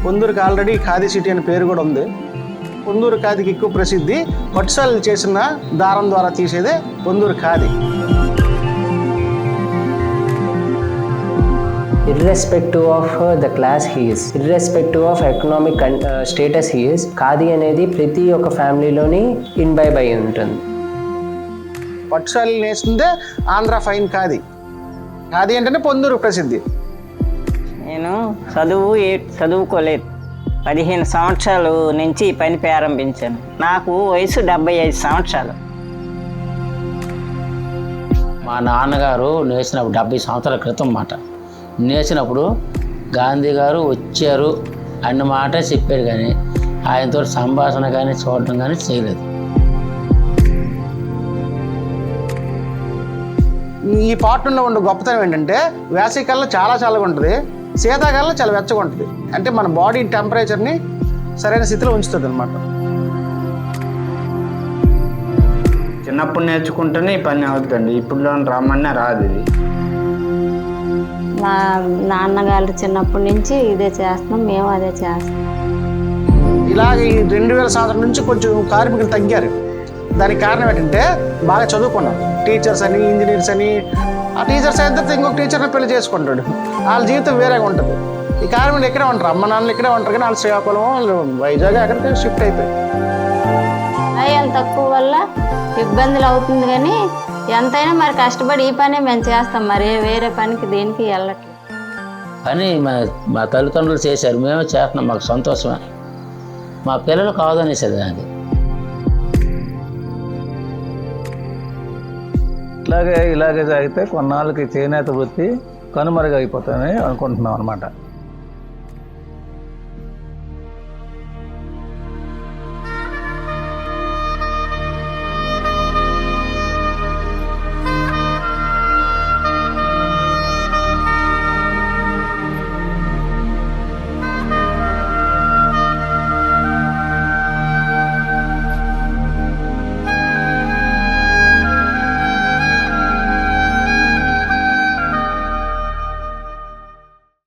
పొందూరుకి already khadi city అనే పేరు కూడా ఉంది. పొందూరు ఖాదీకి ఎక్కువ ప్రసిద్ధి. పట్టుసాలు చేసిన దారం ద్వారా తీసేదే Ponduru khadi. Irrespective of the class he is, irrespective of economic status he is, khadi అనేది ప్రతి ఒక్క ఫ్యామిలీలోని ఇన్బైబ్ అయి ఉంటుంది. పట్టుసాలు నేసిందే ఆంధ్ర ఫైన్ ఖాదీ. ఖాదీ అంటేనే పొందూరు ప్రసిద్ధి. నేను చదువుకోలేదు. 15 సంవత్సరాల నుంచి పని ప్రారంభించాను. నాకు వయసు 75 సంవత్సరాలు. మా నాన్నగారు నేసినప్పుడు 70 సంవత్సరాల క్రితం మాట నేసినప్పుడు గాంధీ గారు వచ్చారు అన్న మాట చెప్పారు, కానీ ఆయనతో సంభాషణ కానీ చూడటం కానీ చేయలేదు. ఈ పాటలో ఉండే గొప్పతనం ఏంటంటే వేసవికాలంలో చాలా చల్లగా ఉంటుంది, శీతాకాలంలో చాలా వెచ్చగా ఉంటుంది. అంటే మన బాడీ టెంపరేచర్ని సరైన స్థితిలో ఉంచుతుంది అనమాట. చిన్నప్పుడు నేర్చుకుంటేనే ఈ పని అవుతుందండి. ఇప్పుడు రమ్మన్నా రాదు ఇది. మా నాన్నగారు చిన్నప్పటి నుంచి ఇదే చేస్తున్నాం, మేము అదే చేస్తాం. ఇలాగ ఈ 2000 సంవత్సరం నుంచి కొంచెం కార్మికులు తగ్గారు. దానికి కారణం ఏంటంటే బాగా చదువుకున్నాం. టీచర్స్ అని, ఇంజనీర్స్ అని. ఆ టీచర్స్ అయిన తర్వాత ఇంకొక టీచర్ని పెళ్లి చేసుకుంటాడు. వాళ్ళ జీవితం వేరేగా ఉంటుంది. ఈ కార్మికులు ఇక్కడే ఉంటారు, అమ్మ నాన్నలు ఇక్కడే ఉంటారు, కానీ వాళ్ళు శ్రీకాకుళం, వైజాగ్ అక్కడికి షిఫ్ట్ అయిపోయి ఆదాయాలు తక్కువ వల్ల ఇబ్బందులు అవుతుంది, కానీ ఎంతైనా మరి కష్టపడి ఈ పనే మేము చేస్తాం. మరి వేరే పనికి దేనికి వెళ్ళట్లేదు. కానీ మా తల్లిదండ్రులు చేశారు, మేమే చేస్తున్నాం, మాకు సంతోషమే. మా పిల్లలు కాదనేసేది అది. ఇలాగే సాగితే కొన్నాళ్ళకి చేనేత వృత్తి కనుమరుగైపోతాయని అనుకుంటున్నాం అన్నమాట.